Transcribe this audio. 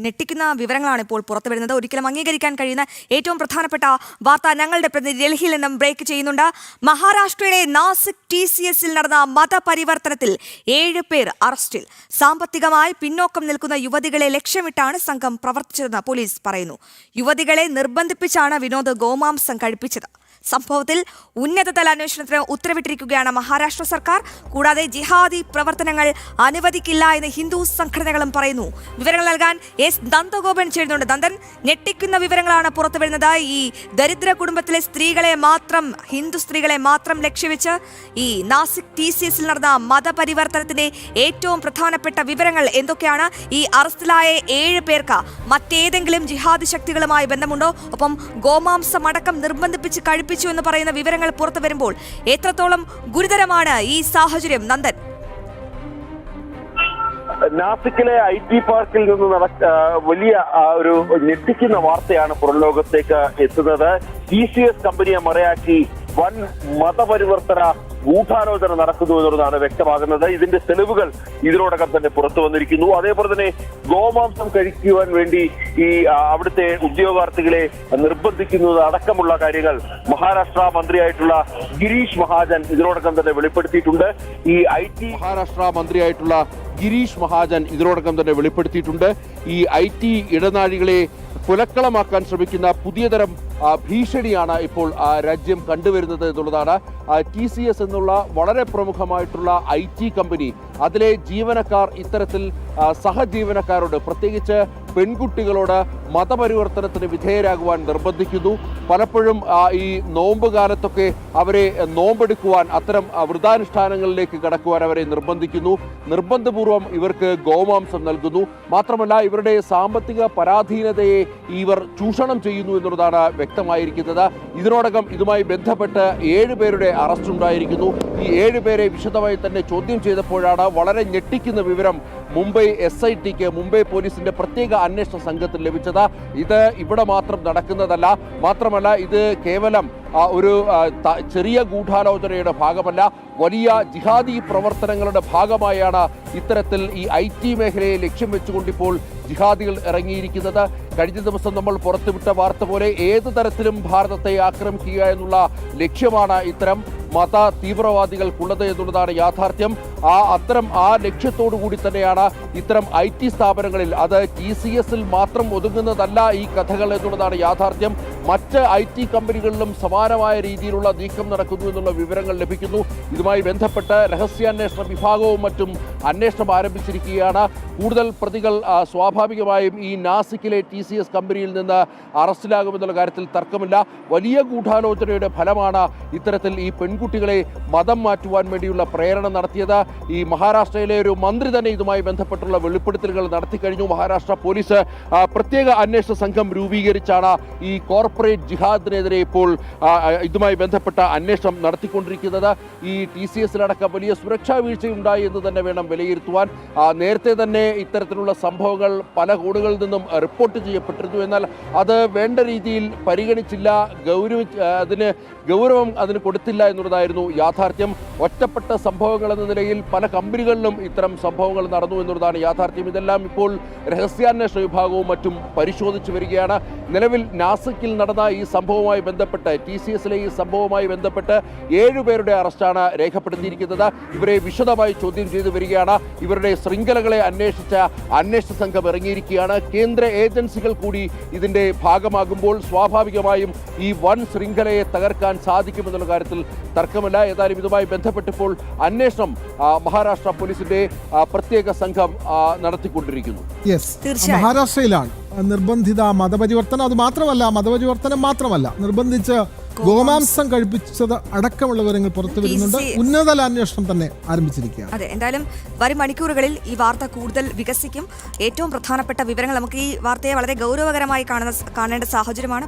ഞെട്ടിക്കുന്ന വിവരങ്ങളാണ് ഇപ്പോൾ പുറത്തു വരുന്നത്. ഒരിക്കലും അംഗീകരിക്കാൻ കഴിയുന്ന ഏറ്റവും പ്രധാനപ്പെട്ട വാർത്ത ഞങ്ങളുടെ പ്രതിനിധി ഡൽഹിയിൽ നിന്നും ബ്രേക്ക് ചെയ്യുന്നുണ്ട്. മഹാരാഷ്ട്രയിലെ നാസിക് TCSൽ നടന്ന മതപരിവർത്തനത്തിൽ 7 പേർ അറസ്റ്റിൽ. സാമ്പത്തികമായി പിന്നോക്കം നിൽക്കുന്ന യുവതികളെ ലക്ഷ്യമിട്ടാണ് സംഘം പ്രവർത്തിച്ചതെന്ന് പോലീസ് പറയുന്നു. യുവതികളെ നിർബന്ധിപ്പിച്ചാണ് വിനോദ് ഗോമാംസം കഴിപ്പിച്ചത്. സംഭവത്തിൽ ഉന്നതതല അന്വേഷണത്തിന് ഉത്തരവിട്ടിരിക്കുകയാണ് മഹാരാഷ്ട്ര സർക്കാർ. കൂടാതെ ജിഹാദി പ്രവർത്തനങ്ങൾ അനുവദിക്കില്ല എന്ന് ഹിന്ദു സംഘടനകളും പറയുന്നു. വിവരങ്ങൾ നൽകാൻ S. നന്ദഗോപൻ ചേരുന്നുണ്ട്. നന്ദൻ, ഞെട്ടിക്കുന്ന വിവരങ്ങളാണ് പുറത്തു വരുന്നത്. ഈ ദരിദ്ര കുടുംബത്തിലെ ഹിന്ദു സ്ത്രീകളെ മാത്രം ലക്ഷ്യവെച്ച് ഈ നാസിക് TCSൽ നടന്ന മതപരിവർത്തനത്തിന്റെ ഏറ്റവും പ്രധാനപ്പെട്ട വിവരങ്ങൾ എന്തൊക്കെയാണ്? ഈ അറസ്റ്റിലായ 7 പേർക്ക് മറ്റേതെങ്കിലും ജിഹാദി ശക്തികളുമായി ബന്ധമുണ്ടോ? ഒപ്പം ഗോമാംസം അടക്കം നിർബന്ധിപ്പിച്ച് കഴിപ്പിച്ചു എന്ന് പറയുന്ന വിവരങ്ങൾ പുറത്തു വരുമ്പോൾ എത്രത്തോളം ഗുരുതരമാണ് ഈ സാഹചര്യം? നന്ദൻ, നാസിക്കിലെ IT പാർക്കിൽ നിന്ന് വലിയ ഒരു ഞെട്ടിക്കുന്ന വാർത്തയാണ് പുറം ലോകത്തേക്ക് എത്തുന്നത്. TCS കമ്പനിയെ മറയാക്കി വൻ മതപരിവർത്തന ഗൂഢാലോചന നടക്കുന്നു എന്നുള്ളതാണ് വ്യക്തമാകുന്നത്. ഇതിന്റെ തെളിവുകൾ ഇതിനോടകം തന്നെ പുറത്തു വന്നിരിക്കുന്നു. അതേപോലെ തന്നെ ഗോമാംസം കഴിക്കുവാൻ വേണ്ടി ഈ അവിടുത്തെ ഉദ്യോഗാർത്ഥികളെ നിർബന്ധിക്കുന്നത് അടക്കമുള്ള കാര്യങ്ങൾ മഹാരാഷ്ട്ര മന്ത്രിയായിട്ടുള്ള ഗിരീഷ് മഹാജൻ ഇതിനോടകം തന്നെ വെളിപ്പെടുത്തിയിട്ടുണ്ട്. ഈ മഹാരാഷ്ട്ര മന്ത്രിയായിട്ടുള്ള ഗിരീഷ് മഹാജൻ ഇതിനോടകം തന്നെ വെളിപ്പെടുത്തിയിട്ടുണ്ട്. ഈ IT ഇടനാഴികളെ പുലക്കളമാക്കാൻ ശ്രമിക്കുന്ന പുതിയ തരം ഭീഷണിയാണ് ഇപ്പോൾ രാജ്യം കണ്ടുവരുന്നത് എന്നുള്ളതാണ്. TCS എന്നുള്ള വളരെ പ്രമുഖമായിട്ടുള്ള IT കമ്പനി, അതിലെ ജീവനക്കാർ ഇത്തരത്തിൽ സഹജീവനക്കാരോട്, പ്രത്യേകിച്ച് പെൺകുട്ടികളോട് മതപരിവർത്തനത്തിന് വിധേയരാകുവാൻ നിർബന്ധിക്കുന്നു. പലപ്പോഴും ഈ നോമ്പ് കാലത്തൊക്കെ അവരെ നോമ്പെടുക്കുവാൻ, അത്തരം വ്രതാനുഷ്ഠാനങ്ങളിലേക്ക് കടക്കുവാൻ അവരെ നിർബന്ധിക്കുന്നു. നിർബന്ധപൂർവം ഇവർക്ക് ഗോമാംസം നൽകുന്നു. മാത്രമല്ല, ഇവരുടെ സാമ്പത്തിക പരാധീനതയെ ഇവർ ചൂഷണം ചെയ്യുന്നു എന്നുള്ളതാണ് വ്യക്തമായിരിക്കുന്നത്. ഇതിനോടകം ഇതുമായി ബന്ധപ്പെട്ട് 7 പേരുടെ അറസ്റ്റ് ഉണ്ടായിരിക്കുന്നു. ഈ 7 പേരെ വിശദമായി തന്നെ ചോദ്യം ചെയ്തപ്പോഴാണ് വളരെ ഞെട്ടിക്കുന്ന വിവരം മുംബൈ SITക്ക്, മുംബൈ പോലീസിന്റെ പ്രത്യേക അന്വേഷണ സംഘത്തിന് ലഭിച്ചത്. ഇത് ഇവിടെ മാത്രം നടക്കുന്നതല്ല, മാത്രമല്ല ഇത് കേവലം ഒരു ചെറിയ ഗൂഢാലോചനയുടെ ഭാഗമല്ല, വലിയ ജിഹാദി പ്രവർത്തനങ്ങളുടെ ഭാഗമായാണ് ഇത്തരത്തിൽ ഈ IT മേഖലയെ ലക്ഷ്യം വെച്ചുകൊണ്ടിപ്പോൾ ജിഹാദികൾ ഇറങ്ങിയിരിക്കുന്നത്. കഴിഞ്ഞ ദിവസം നമ്മൾ പുറത്തുവിട്ട വാർത്ത പോലെ ഏത് തരത്തിലും ഭാരതത്തെ ആക്രമിക്കുക എന്നുള്ള ലക്ഷ്യമാണ് ഇത്തരം മത തീവ്രവാദികൾക്കുള്ളത് എന്നുള്ളതാണ് യാഥാർത്ഥ്യം. അത്തരം ലക്ഷ്യത്തോടു കൂടി തന്നെയാണ് ഇത്തരം IT സ്ഥാപനങ്ങളിൽ, അത് TCSൽ മാത്രം ഒതുങ്ങുന്നതല്ല ഈ കഥകൾ എന്നുള്ളതാണ് യാഥാർത്ഥ്യം. മറ്റ് IT കമ്പനികളിലും സമാനമായ രീതിയിലുള്ള നീക്കം നടക്കുന്നു എന്നുള്ള വിവരങ്ങൾ ലഭിക്കുന്നു. ഇതുമായി ബന്ധപ്പെട്ട് രഹസ്യാന്വേഷണ വിഭാഗവും മറ്റും അന്വേഷണം ആരംഭിച്ചിരിക്കുകയാണ്. കൂടുതൽ പ്രതികൾ സ്വാഭാവികമായും ഈ നാസിക്കിലെ TCS കമ്പനിയിൽ നിന്ന് അറസ്റ്റിലാകുമെന്നുള്ള കാര്യത്തിൽ തർക്കമില്ല. വലിയ ഗൂഢാലോചനയുടെ ഫലമാണ് ഇത്തരത്തിൽ ഈ പെൺകുട്ടികളെ മതം മാറ്റുവാൻ വേണ്ടിയുള്ള പ്രേരണ നടത്തിയത്. ഈ മഹാരാഷ്ട്രയിലെ ഒരു മന്ത്രി തന്നെ ഇതുമായി ബന്ധപ്പെട്ടുള്ള വെളിപ്പെടുത്തലുകൾ നടത്തിക്കഴിഞ്ഞു. മഹാരാഷ്ട്ര പോലീസ് പ്രത്യേക അന്വേഷണ സംഘം രൂപീകരിച്ചാണ് ഈ കോർപ്പറേറ്റ് ജിഹാദിനെതിരെ ഇപ്പോൾ ഇതുമായി ബന്ധപ്പെട്ട അന്വേഷണം നടത്തിക്കൊണ്ടിരിക്കുന്നത്. ഈ TCSലടക്കം വലിയ സുരക്ഷാ വീഴ്ചയുണ്ടായി എന്ന് തന്നെ വേണം വിലയിരുത്തുവാൻ. നേരത്തെ തന്നെ ഇത്തരത്തിലുള്ള സംഭവങ്ങൾ പല കോണുകളിൽ നിന്നും റിപ്പോർട്ട് ചെയ്യപ്പെട്ടിരുന്നു. എന്നാൽ അത് വേണ്ട രീതിയിൽ പരിഗണിച്ചില്ല, ഗൗരവം അതിന് കൊടുത്തില്ല എന്നുള്ളതായിരുന്നു യാഥാർത്ഥ്യം. ഒറ്റപ്പെട്ട സംഭവങ്ങൾ എന്ന നിലയിൽ പല കമ്പനികളിലും ഇത്തരം സംഭവങ്ങൾ നടന്നു എന്നുള്ളതാണ് യാഥാർത്ഥ്യം. ഇതെല്ലാം ഇപ്പോൾ രഹസ്യാന്വേഷണ വിഭാഗവും മറ്റും പരിശോധിച്ചു വരികയാണ്. നിലവിൽ നാസിക്കിൽ നടന്ന ഈ സംഭവവുമായി ബന്ധപ്പെട്ട്, TCSലെ ഈ സംഭവവുമായി ബന്ധപ്പെട്ട് 7 പേരുടെ അറസ്റ്റാണ് രേഖപ്പെടുത്തിയിരിക്കുന്നത്. ഇവരെ വിശദമായി ചോദ്യം ചെയ്തു വരികയാണ്. ഇവരുടെ ശൃംഖലകളെ അന്വേഷിച്ച അന്വേഷണ സംഘം ഇറങ്ങിയിരിക്കുകയാണ്. കേന്ദ്ര ഏജൻസികൾ കൂടി ഇതിന്റെ ഭാഗമാകുമ്പോൾ സ്വാഭാവികമായും ഈ വൻ ശൃംഖലയെ തകർക്കാൻ സാധിക്കുമെന്നുള്ള കാര്യത്തിൽ തർക്കമില്ല. ഏതായാലും ഇതുമായി ബന്ധപ്പെട്ടിപ്പോൾ അന്വേഷണം മഹാരാഷ്ട്ര പോലീസിന്റെ പ്രത്യേക സംഘം നടത്തിക്കൊണ്ടിരിക്കുന്നു. മഹാരാഷ്ട്രയിലാണ് നിർബന്ധിത മതപരിവർത്തനം. അത് മാത്രമല്ല, മതപരിവർത്തനം മാത്രമല്ല, നിർബന്ധിച്ച് ഗോമാംസം കഴിപ്പിച്ചത് അടക്കമുള്ള വിവരങ്ങൾ പുറത്തു വരുന്നുണ്ട്. ഉന്നതതല അന്വേഷണം തന്നെ ആരംഭിച്ചിരിക്കുകയാണ്. അതെ, എന്തായാലും വരും മണിക്കൂറുകളിൽ ഈ വാർത്ത കൂടുതൽ വികസിക്കും. ഏറ്റവും പ്രധാനപ്പെട്ട വിവരങ്ങൾ, നമുക്ക് ഈ വാർത്തയെ വളരെ ഗൗരവകരമായി കാണേണ്ട സാഹചര്യമാണ്.